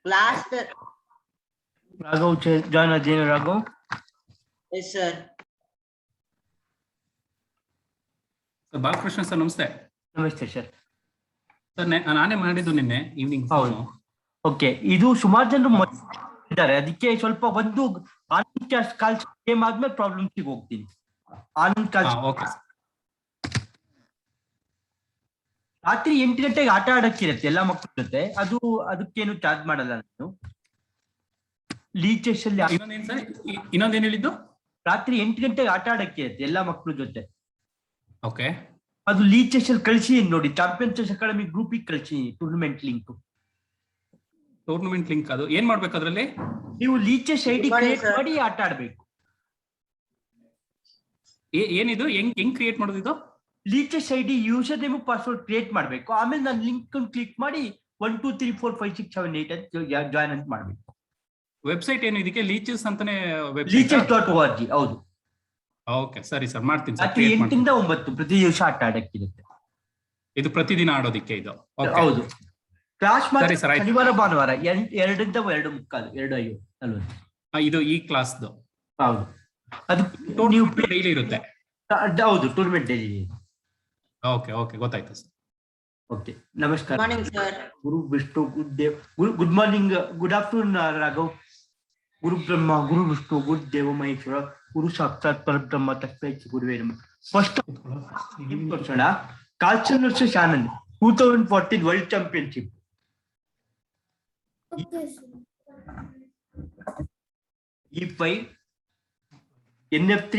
Last. Raghav, join again, Raghav. Yes, sir. Sir Balakrishna sir ನಮಸ್ತೆ. ನಮಸ್ತೆ sir. Sir ನಾನೇ ಮಾಡಿದ್ದು ನಿನ್ನೆ ಈವ್ನಿಂಗ್. ಓಕೆ, ಇದು ಸುಮಾರು ಜನರು ಇದ್ದಾರೆ, ಅದಕ್ಕೆ ಸ್ವಲ್ಪ ಒಂದು ಆನಂದ್ ಕಾಲ್ ಗೇಮ್ ಆದ್ಮೇಲೆ ಪ್ರಾಬ್ಲಮ್ಸ್ ಹೋಗ್ತೀನಿ. ಆನಂದ್ ಕಾಲ್ ರಾತ್ರಿ 8 ಗಂಟೆಗೆ ಆಟ ಆಡಕ್ಕಿರತ್ತೆ ಎಲ್ಲಾ ಮಕ್ಕಳ ಜೊತೆ. ಅದಕ್ಕೇನು ಚಾರ್ಜ್ ಮಾಡಲ್ಲ ನಾನು. ಲೀಚೆಸ್ ಅಲ್ಲಿ ಇನ್ನೊಂದೇನು ಹೇಳಿದ್ದು? ರಾತ್ರಿ 8 ಗಂಟೆಗೆ ಆಟ ಆಡಕ್ಕಿರತ್ತೆ ಎಲ್ಲಾ ಮಕ್ಕಳ ಜೊತೆ. ಓಕೆ, ಅದು ಲೀಚೆಸ್ ಅಲ್ಲಿ ಕಳಿಸಿ ನೋಡಿ, ಚಾಂಪಿಯನ್ಸ್ ಅಕಾಡೆಮಿ ಗ್ರೂಪಿಗೆ ಕಳಿಸಿ ಟೂರ್ನಮೆಂಟ್ ಲಿಂಕ್. ಅದು ಏನ್ ಮಾಡ್ಬೇಕು ಅದ್ರಲ್ಲಿ? ನೀವು ಲೀಚೆಸ್ ಐಡಿ ಕ್ರಿಯೇಟ್ ಮಾಡಿ ಆಟ ಆಡ್ಬೇಕು. ಏನಿದು ಹೆಂಗ್ ಕ್ರಿಯೇಟ್ ಮಾಡೋದು? ಇದು lichess ID user name password create ಮಾಡ್ಬೇಕು. ಆಮೇಲೆ ನಾನು ಲಿಂಕ್ ಕ್ಲಿಕ್ ಮಾಡಿ 1 2 3 4 5 6 7 8 ಅಂತ ಜಾಯ್ನ್ ಅಂತ ಮಾಡ್ಬೇಕು. ವೆಬ್ಸೈಟ್ ಏನು ಇದಕ್ಕೆ? ಲೀಚೆಸ್ ಅಂತಾನೆ leeches.org. ಹೌದು. ಓಕೆ, ಸರಿ ಸರ್, ಮಾಡ್ತೀನಿ ಸರ್. 8 ರಿಂದ 9 ಪ್ರತಿ ದಿವಸ ಆಟ ಆಡಕ್ಕಿರುತ್ತೆ. ಇದು ಪ್ರತಿದಿನ ಆಡೋದಿಕ್ಕೆ ಇದು? ಹೌದು. ಕ್ಲಾಸ್ ಮಾಡಿ ಶನಿವಾರ ಭಾನುವಾರ 2 ರಿಂದ 2:45. ಇದು ಈ ಕ್ಲಾಸ್? ಹೌದು. ಅದು ನೀವು ಡೈಲಿ ಇರುತ್ತೆ? ಹೌದು, ಟೂರ್ನಮೆಂಟ್ ಡೈಲಿ. ಓಕೆ ಓಕೆ, ಗೊತ್ತಾಯ್ತು ಸರ್. ಓಕೆ, ನಮಸ್ಕಾರ. Morning sir. ಗುರು ವಿಷ್ಣು ಗುರುದೇವ್. Good morning, good afternoon Raghav. ಗುರು ಬ್ರಹ್ಮ ಗುರು ವಿಷ್ಣು ಗುರು ದೇವ ಮಹೇಶ್ವರ ಗುರು ಸಾಕ್ಷಾತ್ ಪರಬ್ರಹ್ಮ ತಸ್ಮೈ ಶ್ರೀ ಗುರುವೇ ನಮಃ. ಫಸ್ಟ್ ತೋರ್ಸೋಣ. Carlsen versus Anand 2014 world championship. E5 NF3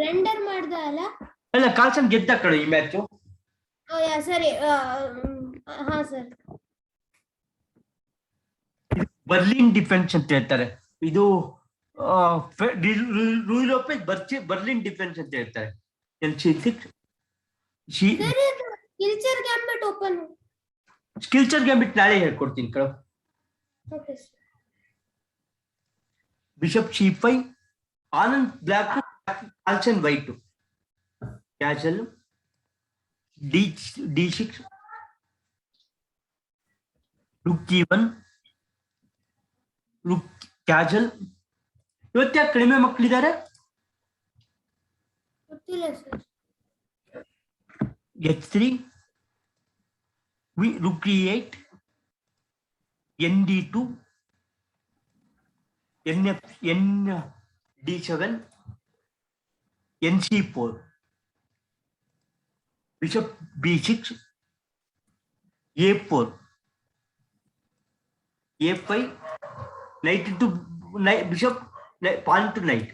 ರೆಂಡರ್ ಮಾಡ್ದ ಅಲ್ಲ, ಕಾಲ್ಚನ್ ಗೆದ್ದ ಕಡೆ ಈ ಮ್ಯಾಚ್. ಸರಿ, ಹಾ ಸರ್. ಬರ್ಲಿನ್ ಡಿಫೆನ್ಸ್ ಅಂತ ಹೇಳ್ತಾರೆ. ಇದು ರೂಲ್ ಲೋಪೆಜ್ ಬರ್ಲಿನ್ ಡಿಫೆನ್ಸ್ ಅಂತ ಹೇಳ್ತಾರೆ. ಸ್ಕಿಲ್ಚರ್ ಗ್ಯಾಂಬಿಟ್ ನಾಳೆ ಹೇಳ್ಕೊಡ್ತೀನಿ ಕಣ. Bishop C5, Anand black, Carlsen white, castle D6, rook E1, rook castle. ಇವತ್ತ್ಯಾಕೆ ಕಡಿಮೆ ಮಕ್ಕಳಿದ್ದಾರೆ? H3, rook E8, ND2, ND7, NC4, bishop B6, A4, A5, knight into bishop, pawn to knight,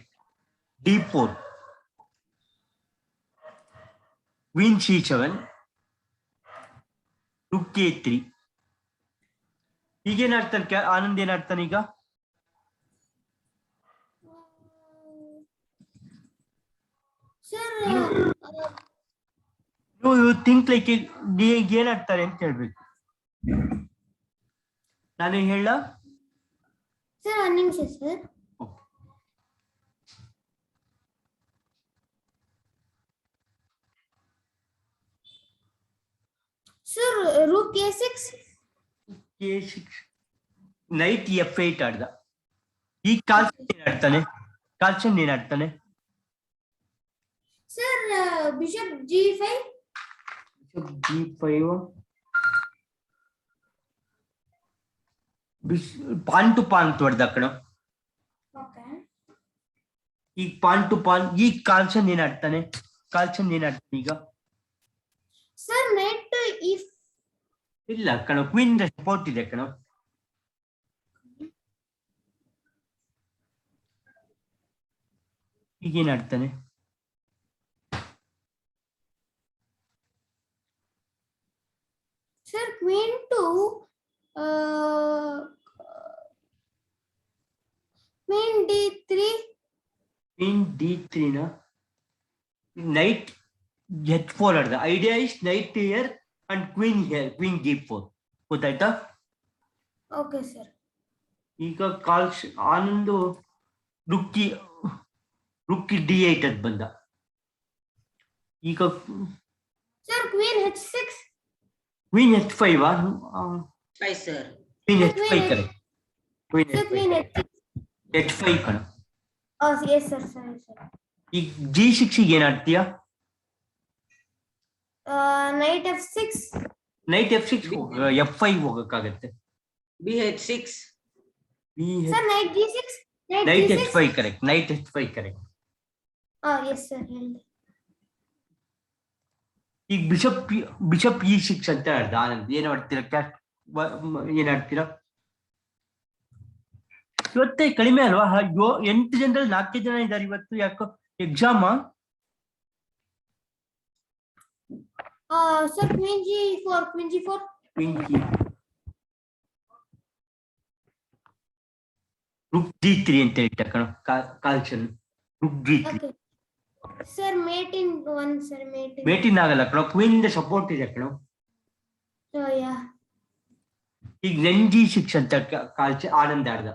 D4, queen C7, rook A3. ಈಗೇನ್ ಆಡ್ತಾನೆ ಆನಂದ್? ಏನ್ ಆಡ್ತಾನೆ ಈಗ? You think like ಏನ್ ಆಡ್ತಾರೆ ಅಂತ ಹೇಳ್ಬೇಕು. ನಾನೇ ಹೇಳ ಸರ್, ಒಂದು ನಿಮಿಷ sir. Sir, rook A6 knight F8 ಆಡ್ದ. ಈ ಕಾಲ್ಚನ್ ಏನ್ ಆಡ್ತಾನೆ? ಕಾಲ್ಚನ್ ಏನ್ ಆಡ್ತಾನೆ? Sir, bishop G5, pawn to pawn ಹೊಡೆದ ಕಣ. ಈಗ ಪಾನ್ ಟು ಪಾನ್. ಈಗ ಕಾಲ್ಚನ್ ಏನ್ ಆಡ್ತಾನೆ? ಕಾಲ್ಚನ್ ಏನ್ ಆಡ್ತಾನೆ ಈಗ? ಸರ್, ನೈಟ್ ಇಲ್ಲ ಕಣ, ಕ್ವೀನ್ ಸಪೋರ್ಟ್ ಇದೆ ಕಣ. ಈಗೇನ್ ಆಡ್ತಾನೆ? Sir, queen to queen D3 ನ ನೈಟ್ H4 ಆಡ್ದ. Idea is knight here and queen here, queen G4. ಗೊತ್ತಾಯ್ತಾ? Okay sir. ಈಗ ಆನಂದ್ ರುಕ್ಕಿ D8 ಅಂತ ಬಂದ. ಈಗ Sir, Queen H6. Queen H5 Five, sir. Queen Sir, H5 Queen H- correct. Queen Sir, H5 Queen H6. H5 ಕಣ. Oh, yes, sir. Sorry, sir. ಈಗ G6 ಗೆ ಏನ್ ಆಡ್ತೀಯಾ? Knight F6. Night F6 F5 ಹೋಗಕ್ಕಾಗತ್ತೆ. BH6. Sir, Knight G6. Knight night G6. H5 correct. Night H5 correct. Oh, yes, sir. ಹೇಳಿ. ಈಗ bishop E6 ಅಂತ ಆಡ್ದ ಆನಂದ್. ಏನ್ ಆಡ್ತೀರಾ? ಏನ್ ಆಡ್ತೀರಾ? ಇವತ್ತೇ ಕಡಿಮೆ ಅಲ್ವಾ? 8 ಜನರಲ್ಲಿ 4 ಜನ ಇದ್ದಾರೆ ಇವತ್ತು. ಯಾಕೋ exam? Sir, Queen G4. Queen G4. ರುಕ್ G3 ಅಂತ ಇಟ್ಟ ಕಣ ಕಾಲ್ಸನ್. ರುಕ್ G3 Okay. Sir, mate in 1, sir. Mate in. ಮೇಟಿನ್ ಆಗಲ್ಲ ಕಣ. ಕ್ವೀನ್ ಇಂದ ಸಪೋರ್ಟ್ ಇದೆ ಕಣ. Oh, yeah. ಈಗ ನೆನ್ G6 ಅಂತ ಆನಂದ್ ಆಡ್ದ.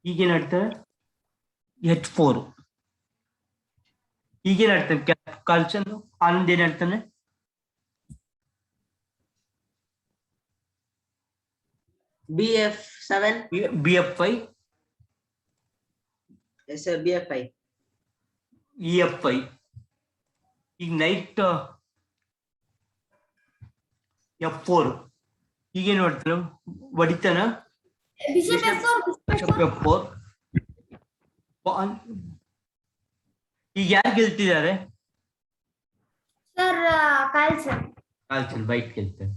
ಈಗೇನ್ ಆಡ್ತಾರೆ? H4. ಈಗೇನ್ ಆಡ್ತಾನೆ ಕಾಲ್ಸನ್? ಆನಂದ್ ಏನ್ ಆಡ್ತಾನೆ? BF7. BF5 Yes, sir. BF5. EF5. ಈಗ ನೈಟ್ F4. ಈಗೇನ್ ಮಾಡ್ತಾನೆ? ಹೊಡಿತಾನ? Bishop F4. Bishop F4. F4. ಈಗ ಯಾರು ಗೆಲ್ತಿದ್ದಾರೆ? Sir, Carlson. ಕಾಲ್ಸನ್ ವೈಟ್ ಗೆಲ್ತಾನೆ.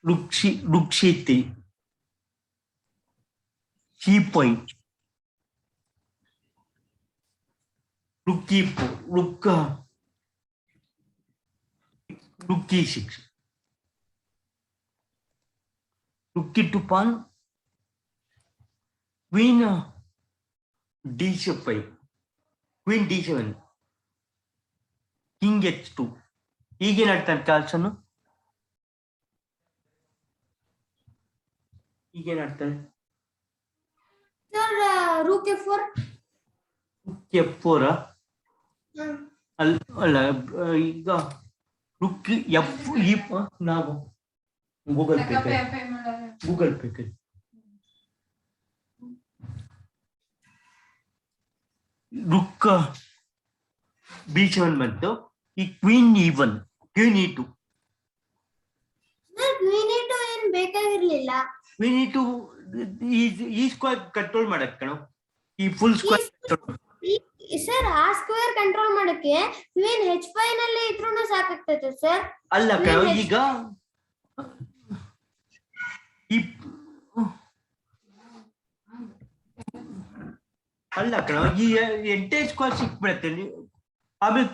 Rook C3. C5. Rook E4. Rook E6. Rook E2 pawn. Queen D5. Queen D7. King H2. ಈಗೇನ್ ಆಡ್ತಾನೆ ಕಾಲ್ಸನ್? ಈಗೇನ್ ಆಡ್ತಾನೆ? Sir, Rook F4. F4 ಅಲ್ಲ ಈಗ ರುಕ್ F ನಾವು ಗೂಗಲ್ ಪೇ ರುಕ್ B7 ಬಂತು. ಈ queen E1 queen E2. Sir, Queen E2 ಏನ್ ಬೇಕಾಗಿರ್ಲಿಲ್ಲ. ಕ್ವೀನ್ E2 ಈ ಸ್ಕ್ವೇರ್ ಕಂಟ್ರೋಲ್ ಮಾಡಕ್ ಕಣ. ಈ ಫುಲ್ ಸ್ಕ್ವೇರ್ ಸರ್, ಆ ಸ್ಕ್ವೇರ್ ಕಂಟ್ರೋಲ್ ಮಾಡಕ್ಕೆ ಕ್ವೀನ್ H5 ನಲ್ಲಿ ಇದ್ರೂನು ಸಾಕಾಗ್ತೈತೆ ಸರ್. ಅಲ್ಲ ಕಣ. ಈಗ ಅಲ್ಲ ಕಣ, ಈ ಎಂಟೇ ಸ್ಕ್ವೇರ್ ಸಿಕ್ಬಿಡತ್ತೆ. ಆಮೇಲೆ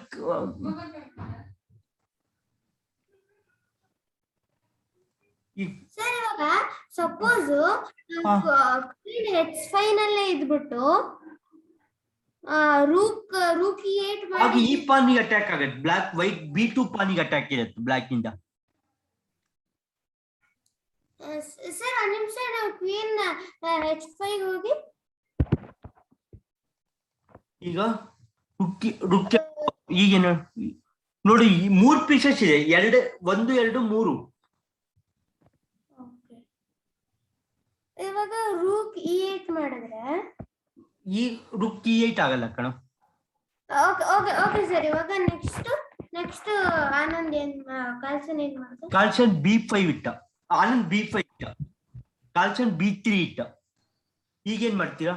ಸರ್, ಇವಾಗ ಸಪೋಸ್ ಕ್ವೀನ್ H5 ನಲ್ಲೇ ಇದ್ಬಿಟ್ಟು ರೂಕ್ E8 ಆಗ ಈ ಪಾನಿಗೆ ಅಟ್ಯಾಕ್ ಆಗತ್ತೆ. ಬ್ಲಾಕ್ ವೈಟ್ B2 ಪಾನಿಗೆ ಅಟ್ಯಾಕ್ ಇರುತ್ತೆ ಬ್ಲಾಕ್ ಇಂದ. ಸರ್, ಒಂದ್ ನಿಮಿಷ, ನಾವು ಕ್ವೀನ್ H5 ಹೋಗಿ ಈಗ ರುಕ್ ಈಗೇನು ನೋಡಿ, 3 ಪೀಸಸ್ ಇದೆ. 1 2 3. ಇವಾಗ ರೂಕ್ E8 ಮಾಡಿದ್ರೆ ಈ ರುಕ್ E8 ಆಗಲ್ಲ ಕಣ. Okay sir. ಇವಾಗ ನೆಕ್ಸ್ಟ್ ಆನಂದ್ ಕಾಲ್ಸನ್ ಏನ್ ಮಾಡ್ತಾರೆ? ಕಾಲ್ಸನ್ B5 ಇಟ್ಟ. ಆನಂದ್ B5 ಇಟ್ಟ. ಕಾಲ್ಸನ್ B3 ಇಟ್ಟ. ಈಗೇನ್ ಮಾಡ್ತೀರಾ?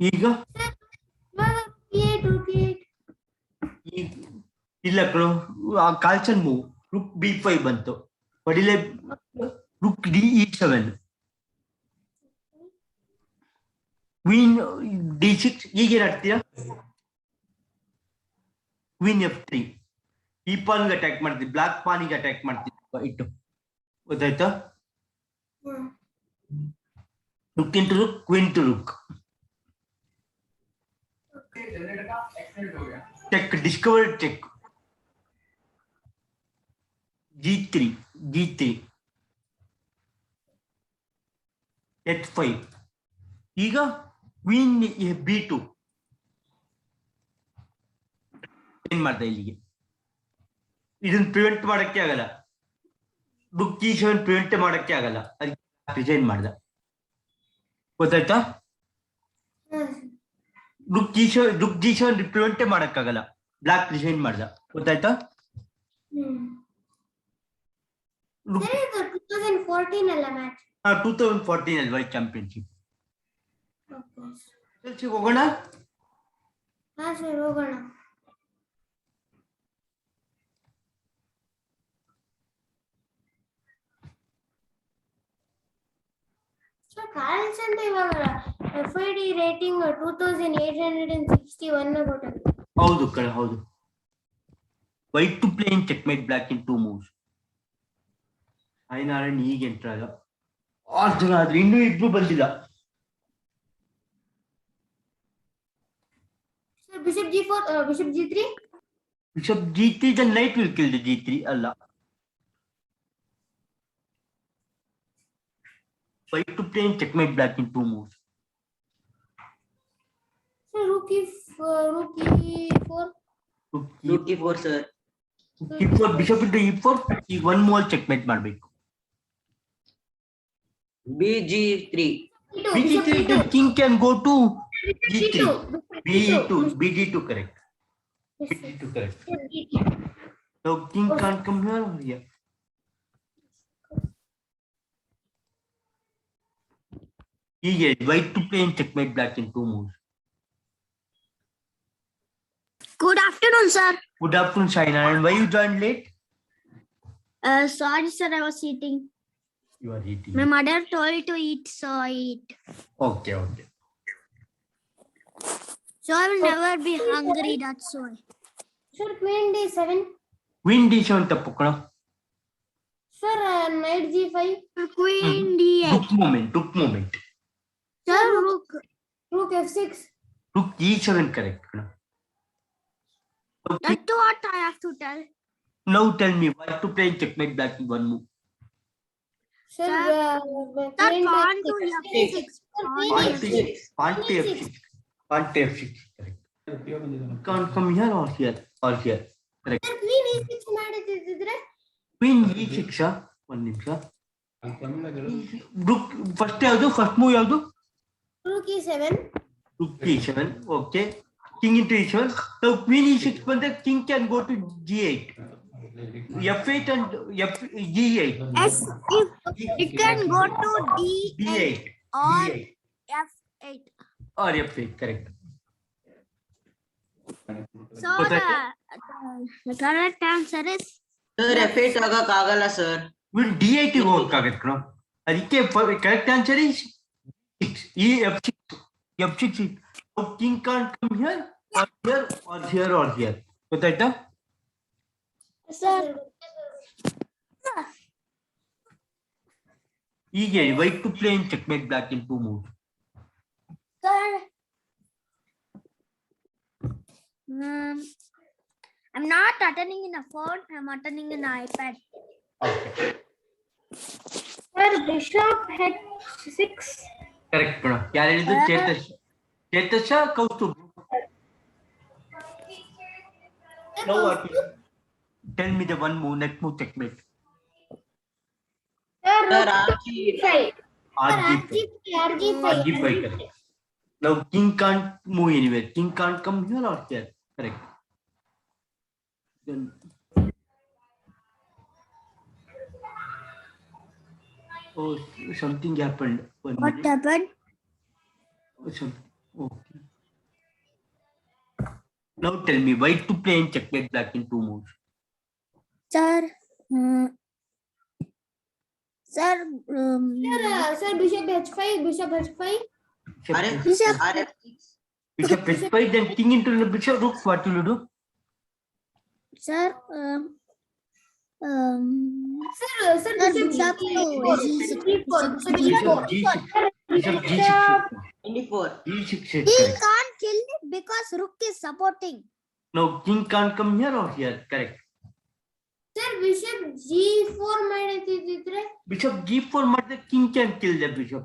ಈಗ ಇಲ್ಲ ಕಣ, ಕಾಲ್ಸನ್ ಮೂವ್. ರುಕ್ B5 ಬಂತು. ಹೊಡಿಲೆ ರುಕ್ E7. Queen D6. ಈಗೇನ್ ಆಡ್ತೀರಾ? Queen F3. ಈ ಪಾನ್ಗೆ ಅಟ್ಯಾಕ್ ಮಾಡ್ತೀವಿ. ಬ್ಲಾಕ್ ಪಾನಿಗೆ ಅಟ್ಯಾಕ್ ಮಾಡ್ತೀವಿ ಇಟ್ಟು. ಗೊತ್ತಾಯ್ತಾ? Rook into rook, queen to rook. Check, discover check. G3. h5 ಈಗ ಕ್ವೀನ್ b2 ಏನ್ ಮಾಡ್ದೆ ಇಲ್ಲಿಗೆ ಇದನ್ನ ಪ್ರಿವೆಂಟ್ ಮಾಡಕ್ಕೆ ಆಗಲ್ಲ ರುಕ್ g7 ಪ್ರಿವೆಂಟ್ ಮಾಡಕ್ಕೆ ಆಗಲ್ಲ ಅದಕ್ಕೆ ರಿಸೈನ್ ಮಾಡ್ದ ಗೊತ್ತಾಯ್ತಾ ರುಕ್ g7 ಪ್ರಿವೆಂಟ್ ಮಾಡಕ್ಕಾಗಲ್ಲ ಬ್ಲಾಕ್ ರಿಸೈನ್ ಮಾಡ್ದ ಗೊತ್ತಾಯ್ತಾ ಸರ್ ಇದು 2014 ಅಲ್ಲ ಮ್ಯಾಚ್ 2014 ಅಲ್ಲಿ ವರ್ಲ್ಡ್ ಚಾಂಪಿಯನ್ಶಿಪ್ ಹೋಗೋಣ ಹಾ ಸರ್ ಹೋಗೋಣ ಸರ್ ಕಾರ್ಲ್ಸನ್ ಇವಾಗ FID ರೇಟಿಂಗ್ 2861 ಕೊಟ್ಟರು ಹೌದು ಕಣ ಹೌದು white to play in checkmate black in 2 moves Narayan ಈಗ ಎಂಟ್ರ್ ಆದ 6 ಜನ ಆದ್ರೆ ಇನ್ನೂ ಇಬ್ರು ಬಂದಿಲ್ಲ sir bishop G4 bishop G3 bishop G3 the knight will kill the G3 ಅಲ್ಲ white to play in checkmate black in 2 moves sir rook E4 rook e4 sir e4 bishop into e4 ಈಗ one more checkmate ಮಾಡಬೇಕು bg3 bg3 the king can go to e3 bg2 correct bg2 correct so king can't come here or here e8 white to play in checkmate black in 2 moves Good afternoon, sir. good afternoon Shaina and why you joined late Sorry, sir, I was eating. you are eating My mother told to eat, so I eat. okay So I will never be hungry, that's why. Sir queen D7 queen d7 ತಪ್ಪು ಕಣ sir knight G5 Queen D8. rook moment Sir, rook. rook F6 rook e7 correct kಣ okay That's what I have to tell. now tell me why to play in checkmate black in 1 move sir Sir, queen pawn to F6 F6. pawn to f6 correct can't come here or here correct sir queen E6 ಮಾಡಿದಿದ್ರೆ queen e6 ಒಂದು ನಿಮಿಷ rook first move ಯಾವುದು rook E7 rook e7 okay king into e7 so queen e6 ಬಂದ್ರೆ king can go to g8 f8 and g8 Yes, if it can go to D8 d8 or d8 F8. or f8 correct So But the correct answer is sir f8 ಆಗಕ್ ಆಗಲ್ಲ sir will d8 ಗೆ ಹೋಗಕ್ಕಾಗತ್ತೆ ಕಣ ಅದಕ್ಕೆ correct answer is e f6 so king can't come here or here ಗೊತ್ತಾಯ್ತಾ sir ಈಗ white to play in checkmate black in 2 moves sir I'm not attending in a phone, I'm attending in an iPad. sir bishop H6 correct ಕಣ ಯಾರು ಹೇಳಿದ್ದು ಚೇತಸ್ Kaustubh no what tell me the one move next move checkmate sir sir rg5 rg5 correct now king can't move anywhere king can't come here or here correct then oh something happened one What minute. happened? Okay now tell me white to play in checkmate black in 2 moves Sir, sir, sir bishop H5 bishop H5 Bishop. rf6 bishop h5 then king into the bishop rook what will you do sir, sir bishop to bishop g6 24 g6 he can't kill it because rook is supporting. now king can't come here or here correct sir bishop G4 ಮಾಡಿದಿದ್ರೆ bishop g4 ಮಾಡಿದ್ರೆ king can kill the bishop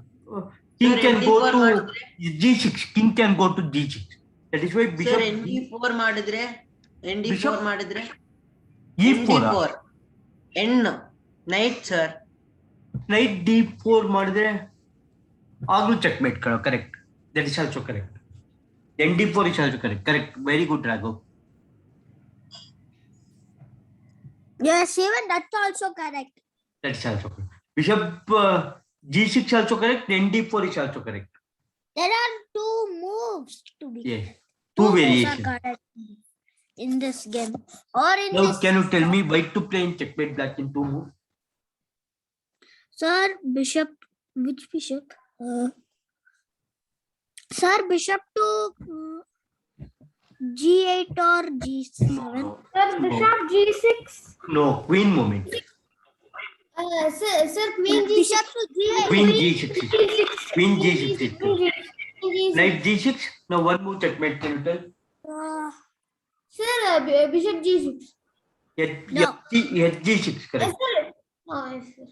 king Sir, can go ND4 to ಮಾಡಿದ್ರೆ? g6. King can go to d6. That is why Sir, bishop ND4 ಮಾಡಿದ್ರೆ? ND4 Bishop? ಮಾಡಿದ್ರೆ? e4. ND4. N. Knight, sir. Knight d4 ಮಾಡಿದ್ರೆ ಆಗ್ಲೂ checkmate ಕಣೋ. Correct. That is also correct. ND4 is also correct. Correct. Very good, Raghav. Yes, even that's also correct. That's also correct. Bishop g6 also correct. ND4 is also correct. There are two moves to be. Yes. Two Two moves are variations. correct in this game or in Now, this. can you tell me white to play in checkmate black in two moves? Sir, bishop. Which bishop? Sir, bishop to g8 or g7. No. Sir, bishop G6. No, queen movement. Sir, queen G6. Bishop to g8. Queen g6. Queen g6. G6. Knight g6. Now one move checkmate. Can you tell? Sir, bishop G6. No. Yes, g6 Yes, correct. sir. Oh, yes, sir.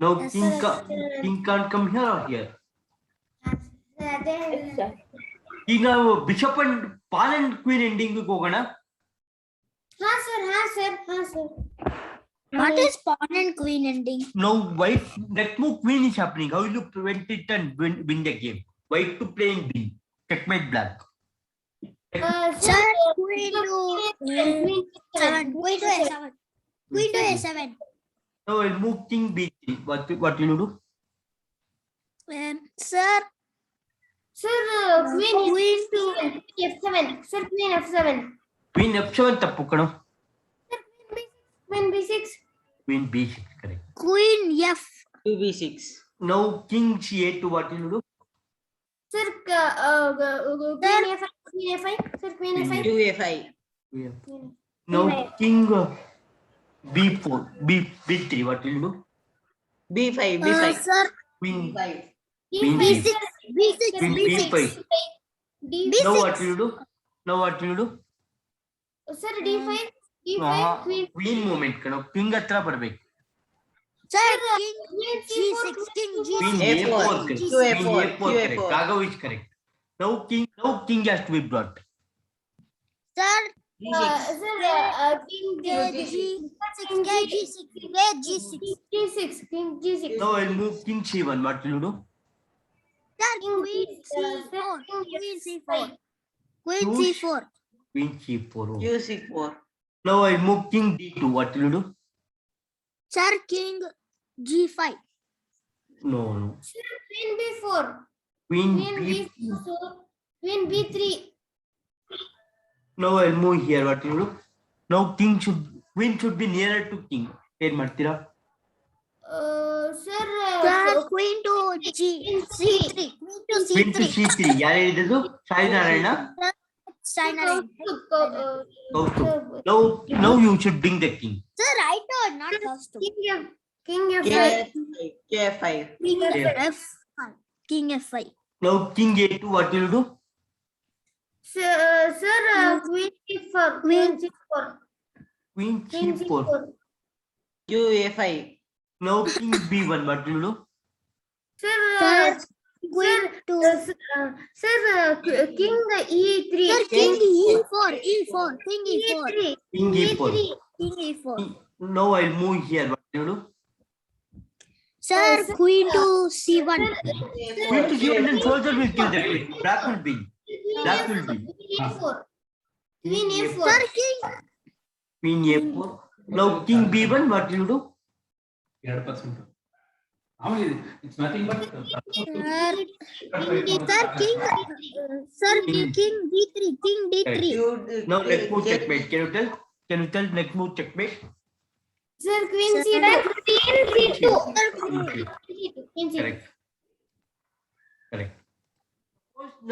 Now Yes, king sir. king can't come here or here. Yes, sir. ಈಗ ನಾವು bishop and PAN and queen ending ಹೋಗೋಣ. Ha, sir. Ha, sir. Ha, sir. What is pawn and queen ending? Now white that move queen is happening. How will you prevent it and win the game? White to play in B. Checkmate black. Sir, queen to Queen 7. Queen to a7. Queen to a7. Now I'll move king B3. What will you do? Sir, Sir, queen to F7. Sir, queen F7. Queen F7 ತಪ್ಪು ಕಣೋ. Queen B6. Queen B6 correct. queen f. 2B6. Now king C8 what will you do? Sir, queen F5. Queen F5. Sir, queen F5. 2A5. Yeah. Now king B4 B3 what will you do? B5. B5. Sir, Queen B5. Queen b6. b6. Queen b6. B5. D5. Now what will you do? Now what will you do? Sir, D5. D5. Queen. Queen movement ಕಣೋ. king ಹತ್ರ ಬರ್ಬೇಕು. Sir, king g6. King Queen g6. A4 correct. QA4. Queen A4 correct. QA4. Raghav is correct. Now king has to be brought. Sir, G6. King g6. g6. G6. King G6. Now I'll move king C1 what will you do? Sir, King queen C4. c4. Queen c4. Queen Queen Two- c4. Queen C4. Oh. Q6. Now I'll move king D2 what will you do? Sir, king g5. No. Queen B4. Queen Queen B. B4. Queen B3. Now I'll move here what will you do? Now queen should be nearer to king. ಏನ್ ಮಾಡ್ತೀರಾ? Sir, Sir, queen to c3. Queen to Queen to c3. C3 ಯಾರು ಹೇಳಿದ್ದು? Sai Narayana. Cyanide. Now you should bring the king. Sir, right or not first? King F5. KF5. King Yeah. f5. King f5. Now king A2 what will you do? Sir, Queen C4. Queen C4. Queen Queen C4. C4. QA5. Now king B1 what will you do? Sir, Sir, queen to. sir, King E3. Sir, king e4. E4. King e4. King E4. King e4. Now I'll move here what will you do? Sir, queen to c1. Queen to C1 then soldier will kill the queen. Black will win. Black will win. A4. Queen A4. Sir, king. Queen A4. Now king B1 what will you do? 2%. It's nothing but Sir, king d3. King d3. Now next move checkmate. Can you tell next move checkmate? Sir, Queen C2. Queen C2. Queen C2. Correct.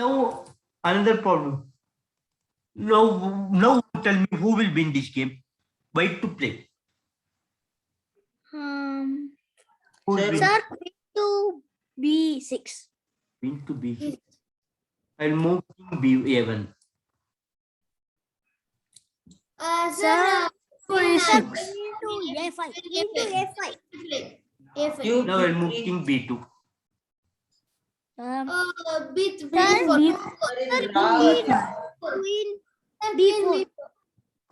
Now another problem. Now tell me who will win this game. White to play. Who will win? Sir, queen to b6. Queen to B6. I'll move king B1. Sir, Queen Sir, queen to a5. Queen to a5. A5. Now I'll move king B2. B3. Sir, queen B4.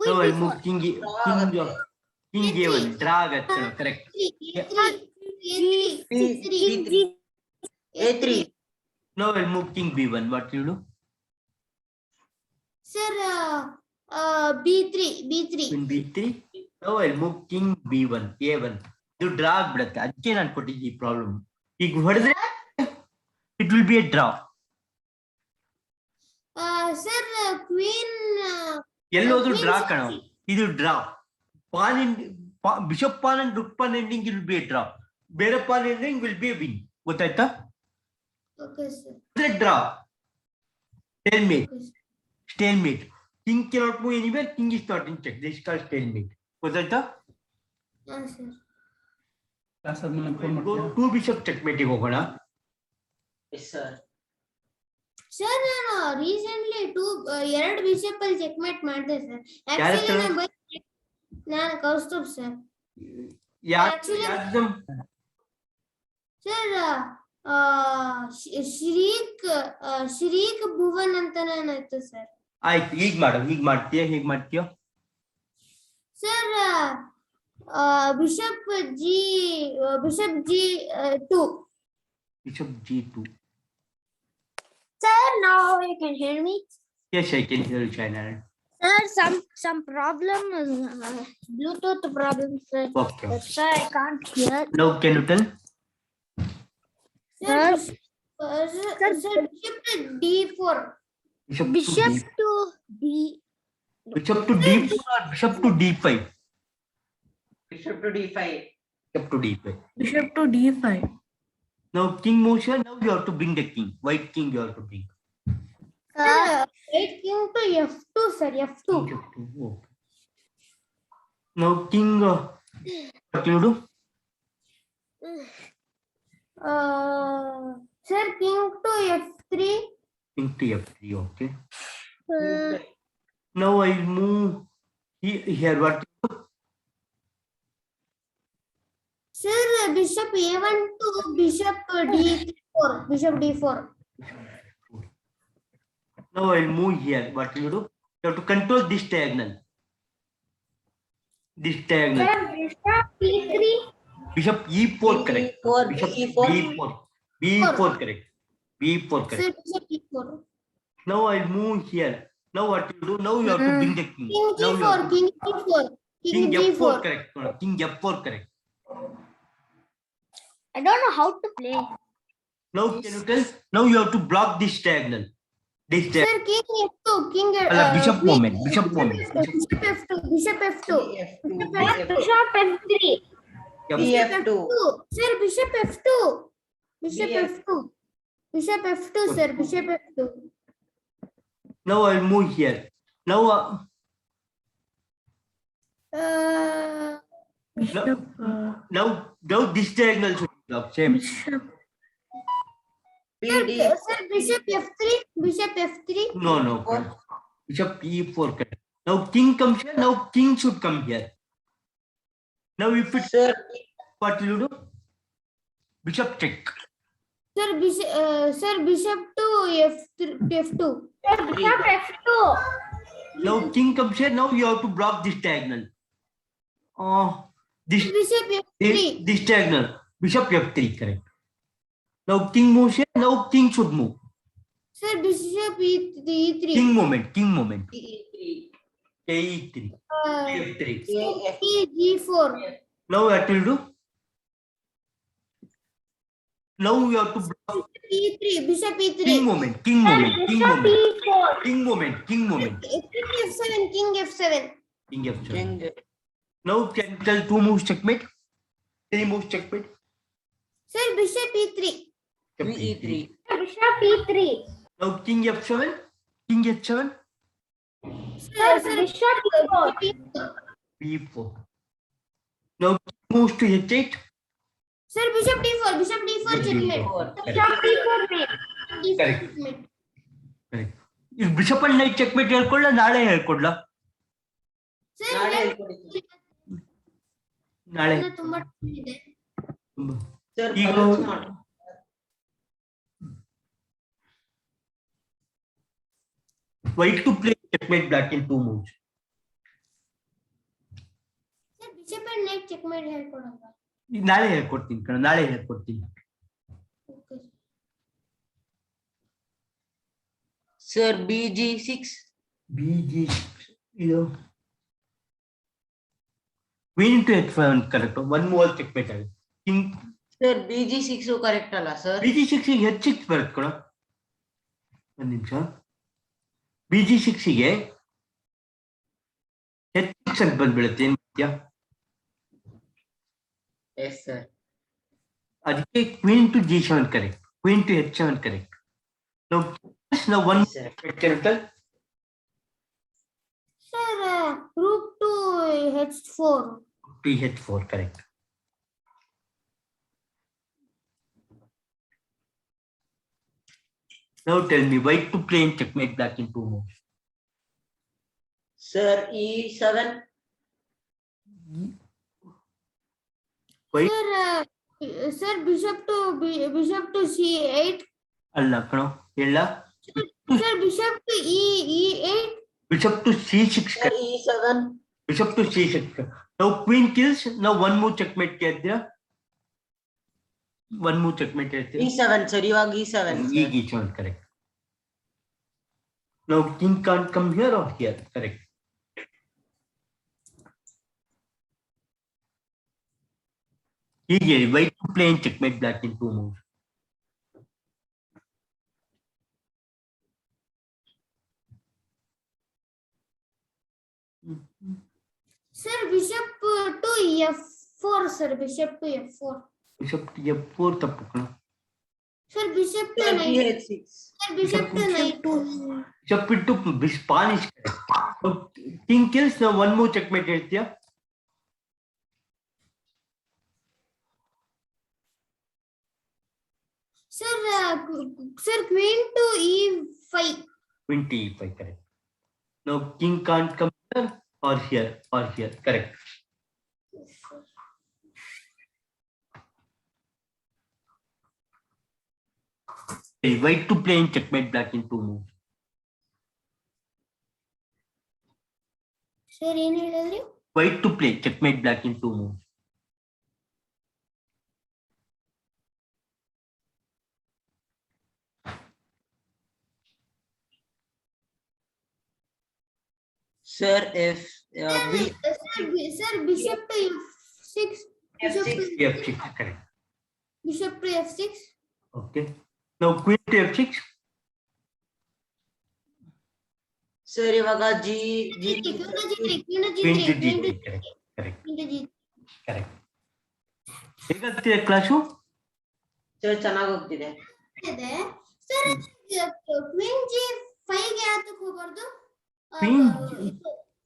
Now Queen I'll move B4. king A1. Draw agate. Correct. A3. Now I'll move king B1. What you do? Sir, B3. Queen B3. Now I'll move king B1. A1. You draw agate. ಅದಕ್ಕೆ ನಾನು ಕೊಟ್ಟಿದ್ದೆ ಈ problem. ಈಗ ಹೊಡೆದ್ರೆ it will be a draw. Sir, queen. ಎಲ್ಲೋದು draw ಕಣೋ. ಇದು draw. Pawn in bishop pawn and rook pawn ending will be a draw. ಬೇರೆ pawn ending will be a win. ಗೊತ್ತಾಯ್ತಾ? Okay, sir. Draw. Stalemate. King cannot move anywhere. King is not in check. This is called stalemate. ಗೊತ್ತಾಯ್ತಾ? Sir. Class ಆದ್ಮೇಲೆ phone Go ಮಾಡ್ತೀಯಾ? 2 bishop checkmate ಗೆ ಹೋಗೋಣ. Yes, sir. Sir, ನಾನು recently ಎರಡು bishop ಅಲ್ಲಿ checkmate ಮಾಡಿದೆ ಸರ್. ಯಾರ ಹತ್ರ? ನಾನು ಕೌಸ್ತುಭ್ ಸರ್. Actually- ಯಾರ್ದು? ಸರ್ ಶ್ರೀಕ್ ಭುವನ್ ಅಂತ ಇತ್ತು ಸರ್. ಆಯ್ತು ಈಗ ಮಾಡ್ತೀಯ sir bishop G 2. bishop g2. Sir, now you can hear me. Yes, I can hear you, China. Sir, some problem, Bluetooth problem, sir. Okay. That's why I can't hear. Now can you tell? Sir, bishop to D4. Bishop to D. Bishop to d4 or bishop to d5? Bishop to D5. Bishop to d5. Bishop to D5. Now king moves here. Now you have to bring the king. White king you have to bring. White king to F2, sir. F2. F2. Okay. Now king. What you do? Sir, king to F3. King to f3. Okay. Now I move here. What? Sir, bishop A1 to bishop D4. Bishop D4. Now I'll move here. What you do? You have to control this diagonal. This diagonal. Sir, bishop E3. Bishop E4 correct. E4, Bishop E4. B4 correct. B4 correct. Sir, bishop E4. Now I'll move here. Now what you do? Now you have to bring the king. King Now you G4. have to- King G4. King King F4 G4. correct. King F4 correct. I don't know how to play. Now can you tell? Now you have to block this diagonal. This diagonal. Sir, king F2. King Bishop queen- movement. Bishop movement. Bishop F2. Bishop F2. F2. Bishop F3. F2. Sir, bishop F2. Bishop BF. F2. Bishop F2, sir. Bishop F2. Now I'll move here. Now now this diagonal should be blocked. Same. PD. Sir, bishop F3. Bishop F3. No. Bishop E4 correct. Now king comes here. Now king should come here. Now if it Sir, what will you do? Bishop check. Sir, bishop to F2. Sir, bishop F2. Now king comes here. Now you have to block this diagonal. This Bishop F3. this diagonal. Bishop F3 correct. Now king moves here. Now king should move. Sir, bishop E3. King movement. E3. E3. F3. AF. G4. Now what will you do? Now you have to block E3. Bishop E3. king movement. King movement. King movement. King movement. King F7. King F7. King F7. King. Now can you tell 2 moves checkmate? 3 moves checkmate. Sir, bishop E3. E3. Bishop E3. Now king F7. King H7. Sir, Bishop E4. B4. Now king moves to H8. Sir, bishop D4. Bishop D4 checkmate. Bishop D4 mate. Correct. Correct. If bishop and knight checkmate ಹೇಳ್ಕೊಳ್ಳ ನಾಳೆ ಹೇಳ್ಕೊಡ್ಲಾ Sir, ನಾಳೆ ಹೇಳ್ಕೊಡಿ. ನಾಳೆ ತುಂಬಾ time ಇದೆ. Sir, ಈಗ balance ಮಾಡಿ. White to play checkmate black in 2 moves. Sir bishop and knight check ಮಾಡಿ ಹೇಳ್ಕೊಡಲ್ಲ. ನಾಳೆ ಹೇಳ್ಕೊಡ್ತೀನಿ ಕಣ, ನಾಳೆ ಹೇಳ್ಕೊಡ್ತೀನಿ. Okay sir BG6. BG ಇದು queen to H5 correct. 1 move checkmate ಆಗಿದೆ. ಕಿಂಗ್ ಸರ್ BG6 ಕರೆಕ್ಟ್ ಅಲ್ಲ ಸರ್? BG6 ಗೆ H6 ಬರುತ್ತೆ ಕಣ. ಒಂದು ನಿಮಿಷ. BG6 ಗೆ H6 ಅಂತ ಬಂದ್ಬಿಡುತ್ತೆ. ಏನ್ ಮಾಡ್ತೀಯಾ? Yes sir. ಅದಕ್ಕೆ queen to G7 correct, queen to H7 correct. ನಾವು 1 correct. Sir rook to H4. to H4 correct. Now tell me, white to play in checkmate black in 2 moves. Sir E7. White sir bishop to C8. ಅಲ್ಲ ಕಣೋ, ಎಲ್ಲ sir bishop to E8. bishop to C6 sir correct. E7. Bishop to C6 correct. Now queen kills, now 1 move checkmate ಕೇಳ್ತೀರಾ? 1 move checkmate ಹೇಳ್ತೀರಾ? E7 sir, ಇವಾಗ E7. ಈಗ E7 correct. Now king can't come here or here, correct. ಹೀಗೆ white to play in checkmate black in 2 moves. Sir bishop to F4. Sir bishop to F4. Bishop to F4 ತಪ್ಪು ಕಣ. Sir bishop to sir knight. BH6. Sir bishop to knight. Bishop into Spanish correct. King kills, now 1 move checkmate ಹೇಳ್ತೀಯಾ? Sir queen to E5. Queen to E5 correct. Now king can't come here or here or here, correct. Okay, white to play in checkmate black in 2 moves. Sir ಏನ್ ಹೇಳಿದ್ರಿ? White to play checkmate black in 2 moves. Sir B. Sir bishop to F6. F6 correct. Bishop to F6. Okay. Now queen to F6. Sir ಇವಾಗ G. Queen to G3 correct. Correct. Correct. ಹೇಗಾಗ್ತಿದೆ class? Sir ಚೆನ್ನಾಗಿ ಹೋಗ್ತಿದೆ. Sir queen G5 ಗೆ ಯಾತಕ್ಕೆ ಹೋಗ್ಬಾರ್ದು? Queen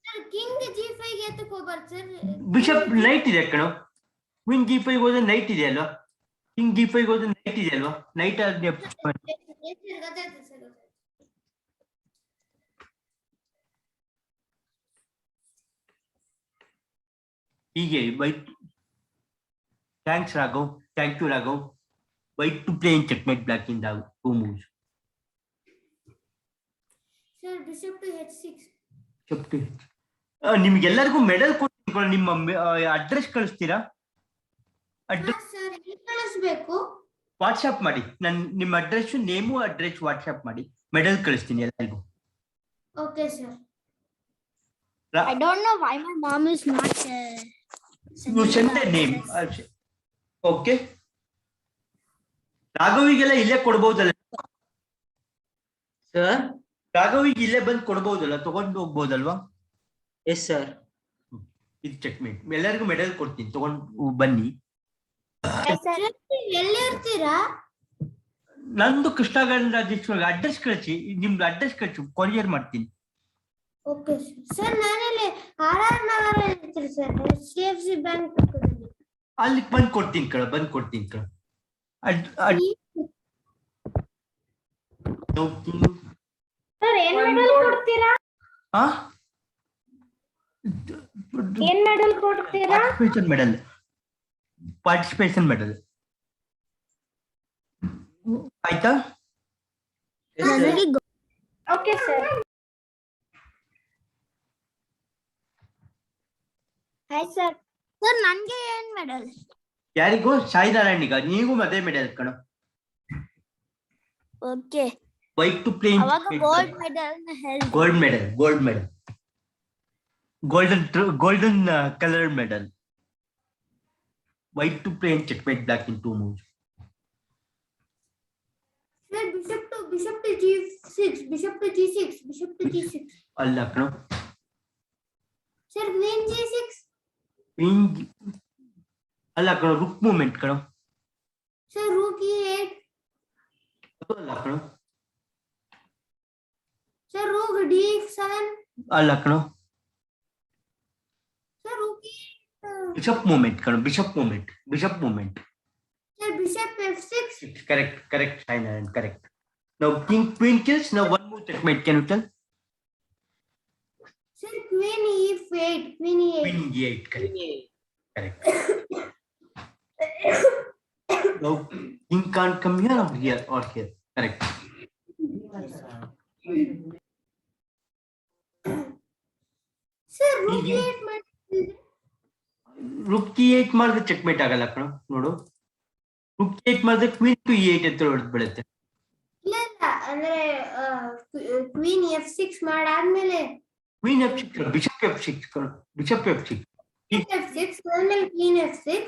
sir king G5 ಗೆ ಯಾತಕ್ಕೆ ಹೋಗ್ಬಾರ್ದು ಸರ್? ಬಿಷಪ್ ನೈಟ್ ಇದೆ ಕಣೋ. ಕ್ವೀನ್ G5 ಹೋದ್ರೆ ನೈಟ್ ಇದೆ ಅಲ್ವಾ? ಕಿಂಗ್ G5 ಹೋದ್ರೆ ನೈಟ್ ಇದೆ ಅಲ್ವಾ? ನೈಟ್ ಆದ್ರೆ ಗೊತ್ತಾಯ್ತು ಸರ್. ಹೀಗೆ white. Thanks Raghav. Thank you Raghav. White to play in checkmate black in the 2 moves. Sir bishop to H6. ನಿಮ್ಗೆಲ್ಲರಿಗೂ ಮೆಡಲ್ ಕೊಡ್ತೀನಿ, ನಿಮ್ಮ ಅಡ್ರೆಸ್ ಕಳಿಸ್ತೀರಾ? ಅಡ್ರೆಸ್ ಸರ್ ಎಲ್ಲಿ ಕಳಿಸ್ಬೇಕು? ವಾಟ್ಸ್ಆಪ್ ಮಾಡಿ. ನಿಮ್ಮ ಅಡ್ರೆಸ್, ನೇಮು ಅಡ್ರೆಸ್ ವಾಟ್ಸ್ಆಪ್ ಮಾಡಿ, ಮೆಡಲ್ ಕಳಿಸ್ತೀನಿ ಎಲ್ಲರಿಗೂ. Okay sir. I don't know why my mom is not. You send a name. Okay. ರಾಘವಿಗೆಲ್ಲ ಇಲ್ಲೇ ಕೊಡ್ಬೋದಲ್ಲ? ಸರ್ ರಾಘವಿಗೆ ಇಲ್ಲೇ ಬಂದು ಕೊಡ್ಬೋದಲ್ಲ, ತಗೊಂಡು ಹೋಗ್ಬೋದಲ್ವಾ? Yes sir. ಇದು ಚೆಕ್ಮೇಟ್. ಎಲ್ಲರಿಗೂ ಮೆಡಲ್ ಕೊಡ್ತೀನಿ, ತಗೊಂಡು ಬನ್ನಿ. ಎಲ್ಲಿ ಇರ್ತೀರಾ? ನಂದು ಕೃಷ್ಣಗಂಧ ರಾಜೇಶ್ವರ. ಅಡ್ರೆಸ್ ಕಳಿಸಿ, ನಿಮ್ದು ಅಡ್ರೆಸ್ ಕಳಿಸಿ, ಕೊರಿಯರ್ ಮಾಡ್ತೀನಿ. Okay sir. ನಾನಲ್ಲಿ RR ನಗರ ಇರ್ತೀರಿ ಸರ್, HDFC ಬ್ಯಾಂಕ್ ಪಕ್ಕದಲ್ಲಿ. ಅಲ್ಲಿ ಬಂದು ಕೊಡ್ತೀನಿ ಕಣ. ಸರ್ ಏನ್ ಮೆಡಲ್ ಕೊಡ್ತೀರಾ? ಏನ್ ಮೆಡಲ್ ಕೊಡ್ತೀರಾ? Participation medal. ಆಯ್ತಾ? Very good. Okay sir. Hi, sir. Sir, nange ಏನ್ medal? ಯಾರಿಗೂ ಸಾಯಿ ನಾರಾಯಣಿಗ ನೀಗೂ ಅದೇ ಮೆಡಲ್ ಕಣ. Okay. ವೈಟ್ ಟು ಪ್ಲೇನ್ ಅವಾಗ gold medal ನ ಹೇಳ್ದೆ. Gold medal golden colour medal. White to plane checkmate black in 2 moves. Sir, bishop to g6, bishop to g6, bishop to g6. ಅಲ್ಲ ಕಣ. Sir, queen g6. ಕ್ವೀನ್ ಅಲ್ಲ ಕಣ, ರುಕ್ movement ಕಣ. Sir, rook e8. ಅಲ್ಲ ಕಣ. Sir, rook d7. ಅಲ್ಲ ಕಣ. Sir, rook e8. Bishop movement ಕಣ, bishop movement. Sir, bishop f6. Correct, Sai Narayan, correct. Now queen kills, now one more checkmate, can you tell? Sir, queen e8. Queen e8, correct. Now king can't come here or here, correct. Sir, rook e8 ಮಾಡಿದ್ರೆ rook e8 ಮಾಡಿದ್ರೆ checkmate ಆಗಲ್ಲ ಕಣ ನೋಡು. rook e8 ಮಾಡಿದ್ರೆ queen to e8 ಅಂತ ಹೊಡೆದು ಬಿಡುತ್ತೆ. ಇಲ್ಲ ಅಂದ್ರೆ ಕ್ವೀನ್ f6 ಮಾಡಾದ್ಮೇಲೆ queen f6, bishop f6 ಕಣ, bishop f6. f6 ಆದ್ಮೇಲೆ queen f6.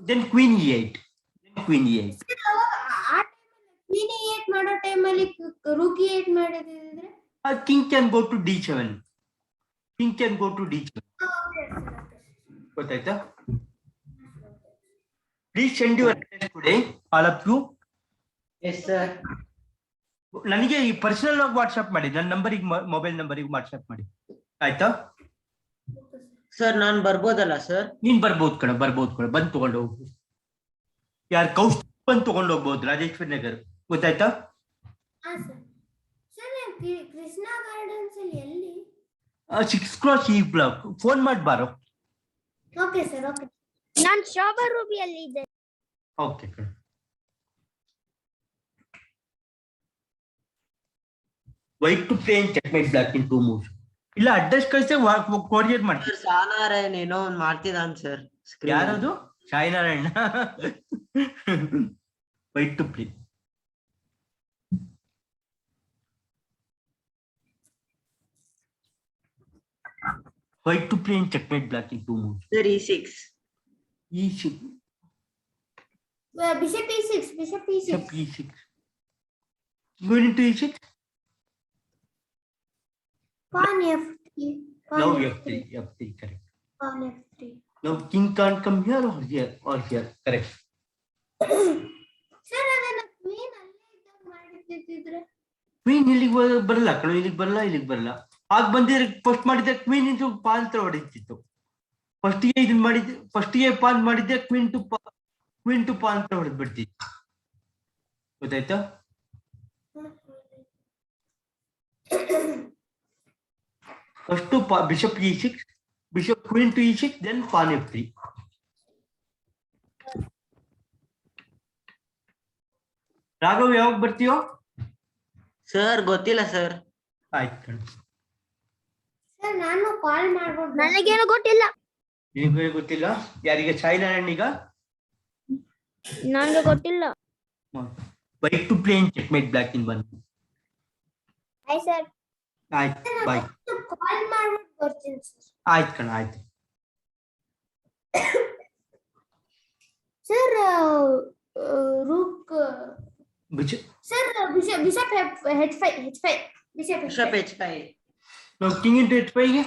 then queen e8. Queen e8 ಮಾಡೋ ಟೈಮಲ್ಲಿ ರೂಕ್ e8 ಮಾಡಿದ್ರೆ king can go to d7. ಗೊತ್ತಾಯ್ತಾ? Please send your address today, all of you. Yes, sir. ನನಗೆ ಈ personal ಆಗಿ WhatsApp ಮಾಡಿ, ನನ್ನ ನಂಬರಿಗೆ ಮೊಬೈಲ್ ನಂಬರಿಗೆ ವಾಟ್ಸ್ಆಪ್ ಮಾಡಿ, ಆಯ್ತಾ? ಸರ್ ನಾನ್ ಬರ್ಬೋದಲ್ಲ ಸರ್? ನೀನ್ ಬರ್ಬೋದು ಕಣ, ಬಂದು ತಗೊಂಡು ಹೋಗು. ಯಾರು ಕೌಶಿಕ್ ಬಂದು ತಗೊಂಡು ಹೋಗ್ಬೋದು, ರಾಜೇಶ್ವರಿ ನಗರ್, ಗೊತ್ತಾಯ್ತಾ? ಕೃಷ್ಣ ಗಾರ್ಡನ್ಸ್ ಅಲ್ಲಿ ಎಲ್ಲಿ? 6 ಈ ಬ್ಲಾಕ್. ಫೋನ್ ಮಾಡಿ ಬಾರೋ. Okay sir, okay. ನಾನ್ ಶೋಭಾ ರೂಬಿಯಲ್ಲಿ ಇದ್ದೆ. ಓಕೆ ಕಣ. White to plane checkmate black in 2 moves. ಇಲ್ಲ ಅಡ್ರೆಸ್ ಕಳಿಸಿ ಕೋರಿಯರ್ ಮಾಡ್ತೀನಿ. ಸರ್ ಸಾನಾರಾಯಣ್ ಏನೋ ಒಂದ್ ಮಾಡ್ತಿದ್ದಾನ್ ಸರ್. ಯಾರದು? Sai Narayana. White to play and. White to play in checkmate black in 2 moves. Sir e6. E6. Bishop e6. Bishop e6. Going into e6. Pawn f3. Now f3. Correct. Pawn f3. Now king can't come here or here. Correct. Sir, ಅದನ್ನ queen ಅಲ್ಲೇ ಇದ್ದಾಗ ಮಾಡಿದ್ದಿದ್ರೆ queen ಇಲ್ಲಿಗೆ ಬರಲ್ಲ ಕಣ, ಇಲ್ಲಿಗೆ ಬರಲ್ಲ. ಆಗ ಬಂದಿದ್ರೆ ಫಸ್ಟ್ ಮಾಡಿದ್ರೆ ಕ್ವೀನ್ ಇಂಟು ಪಾನ್ ತರ ಹೊಡಿತಿತ್ತು. ಫಸ್ಟಿಗೆ ಇದನ್ನ ಮಾಡಿದ್ದೆ, ಫಸ್ಟಿಗೆ ಪಾನ್ ಮಾಡಿದ್ದೆ, ಕ್ವೀನ್ ಟು ಪಾನ್ ತರ ಹೊಡೆದ್ ಬಿಡ್ತಿತ್ತು. ಗೊತ್ತಾಯ್ತಾ? First bishop e6, bishop queen to e6, then pawn f3. Raghav ಯಾವಾಗ ಬರ್ತೀಯೋ? ಸರ್ ಗೊತ್ತಿಲ್ಲ ಸರ್. ಆಯ್ತು ಕಣ. ಸರ್ ನಾನು ಕಾಲ್ ಮಾಡ್ಬೋದು? ನನಗೇನು ಗೊತ್ತಿಲ್ಲ. ನಿನಗೆ ಗೊತ್ತಿಲ್ಲ? ಯಾರಿಗೆ? ಸಾಯಿ ನಾರಾಯಣಿಗ? ನನಗೆ ಗೊತ್ತಿಲ್ಲ. White to play in checkmate black in 1. Hi sir. ಆಯ್ತು, ಬಾಯ್. ಕಾಲ್ ಮಾಡ್ಬಿಟ್ಟು ಬರ್ತೀನಿ ಸರ್. ಆಯ್ತು ಕಣ, ಆಯ್ತು. Sir rook sir bishop h5 bishop h5. ನಾವು ಕಿಂಗ್ ಇಂಟು h5 ಗೆ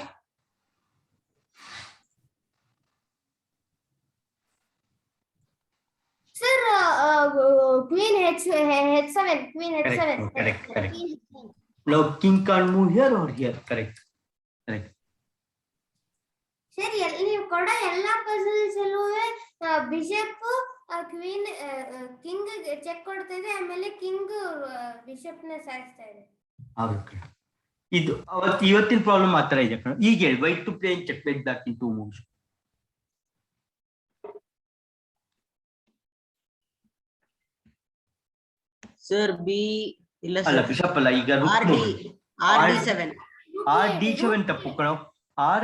sir queen h7 correct. Now king can't move here or here. Correct. Sir ನೀವು ಕೊಡೋ ಎಲ್ಲಾ ಪಜಲ್ಸ್ ಅಲ್ಲೂ ಬಿಷಪ್ ಕ್ವೀನ್ ಕಿಂಗ್ ಚೆಕ್ ಕೊಡ್ತಾ ಇದೆ, ಆಮೇಲೆ ಕಿಂಗ್ ಬಿಷಪ್ ನ ಸಾಯಿಸ್ತಾ ಇದೆ. ಇದು ಇವತ್ತಿನ ಪ್ರಾಬ್ಲಮ್ ಆ ತರ ಇದೆ ಕಣ. ಈಗ ಹೇಳಿ, white to play checkmate black in 2 moves. Sir B ಇಲ್ಲ ಅಲ್ಲ, ಬಿಷಪ್ ಅಲ್ಲ, ಈಗ r d7 r d7 ತಪ್ಪು ಕಣ. r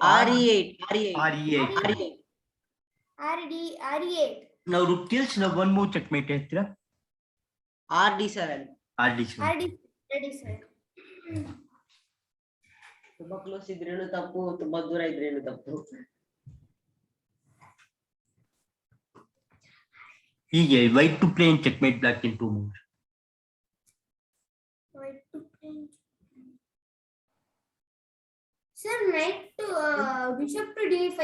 RE8. RE8. RE8. RE8. Now rook kills. Now one more checkmate. RD7. RD7. Ready, sir. ತುಂಬಾ ಕ್ಲೋಸ್ ಇದ್ರೇನು ತಪ್ಪು, ತುಂಬಾ ದೂರ ಇದ್ರೇನು ತಪ್ಪು. ಹೀಗೆ white to play in checkmate black in 2 moves. White to play. Sir, knight to bishop to d5.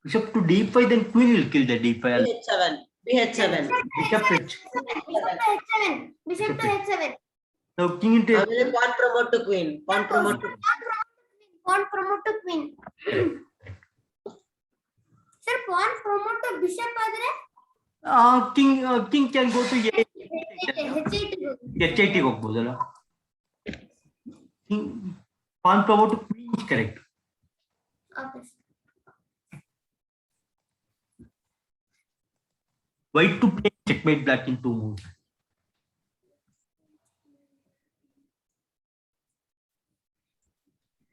Bishop to d5, then queen will kill the d5. BH7. BH7. Bishop h. Bishop to h7. Now king into ಆಮೇಲೆ pawn promote to queen. Pawn promote to Pawn promote to queen. Sir, pawn promote to bishop ಆದ್ರೆ king can go to h8 h8 ಹೋಗ್ಬೋದಲ್ಲ. pawn promote to queen is correct. Okay. White to play checkmate black in 2 moves.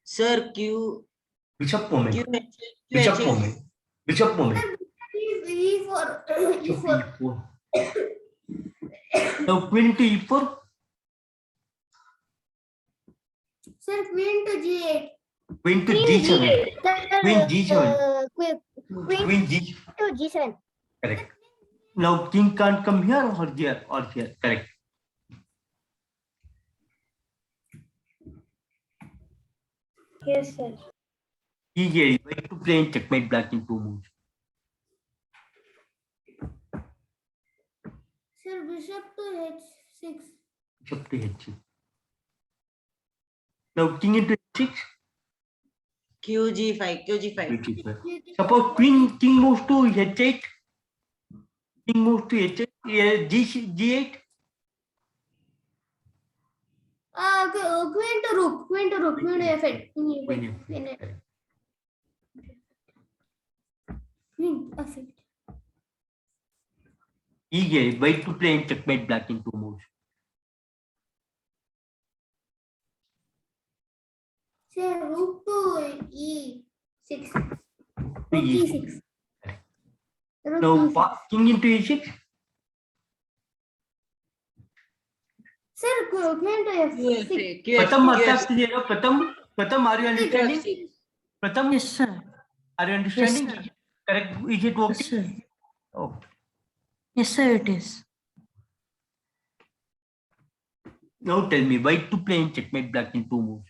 Sir, Q. Bishop moment. QH8. Bishop moment. Bishop moment. e4. E4. Now queen to e4. Sir, queen to g8. Queen to g7. Queen g7. Queen g. to g7. Correct. Now king can't come here or here or here. Correct. Yes, sir. Hige white to play in checkmate black in 2 moves. Sir, bishop to h6. Bishop to h6. Now king into h6. QG5. QG5. Suppose king moves to h8. King moves to h8. G8. Queen to rook. Queen to rook. Queen to f8. Queen Queen f8. f8. Hige white to play in checkmate black in 2 moves. Sir, rook to e6. To Rook e6. e6. Rook Now e6. king into e6. Sir, queen to f6. Pratham Matapidera. Pratham, are you understanding? Pratham, Yes, sir. are you understanding? Yes, sir. Correct. Is it Yes, okay? sir. Okay. Yes, sir, it is. Now tell me, white to play in checkmate black in 2 moves.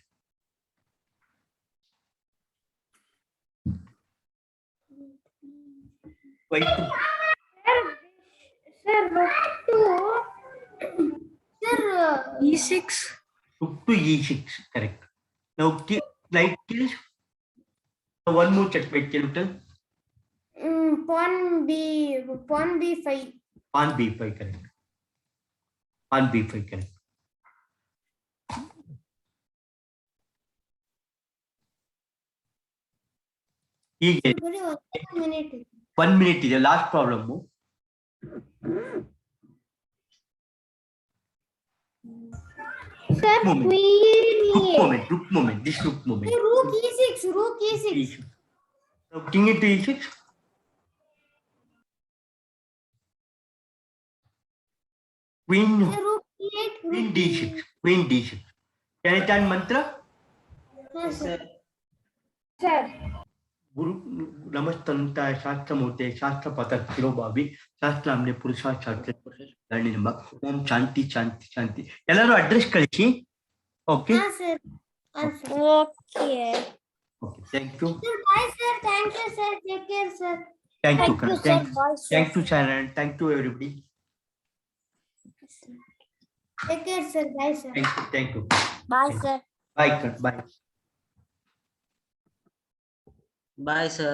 White to Sir, rook to. Sir, E6. rook to e6. Correct. Now knight kills. Now one more checkmate. Can you tell? pawn b5. Pawn b5. Correct. Pawn b5. Correct. Hige Bari 1 minute. 1 minute is the last problem. Sir, Moment. queen. Rook moment. This rook moment. Rook e6. Rook e6. Now king into e6. Queen Rook e8. Queen d6. Queen d6. Can I chant mantra? Yes, sir. Sir. Sir. गुरु नमस्तंताय शास्त्रमूर्ते शास्त्र पतक शिरोभावी ಶಾಸ್ತ್ರ ಆಮ್ನೆ ಪುರುಷ ಶಾಸ್ತ್ರ ಧರಣಿ ಎಂಬ ಓಂ ಶಾಂತಿ ಶಾಂತಿ ಶಾಂತಿ ಎಲ್ಲರೂ address ಕಳಿಸಿ okay Yes, sir. Answer. Okay. Okay thank you Sir, bye, sir. Thank you, sir. Take care, sir. Thank you Thank you, sir. Bye, sir. Thank you Sharan thank you everybody Take care, sir. Bye, sir. Thank you Bye, sir. Bye bye Bye, sir.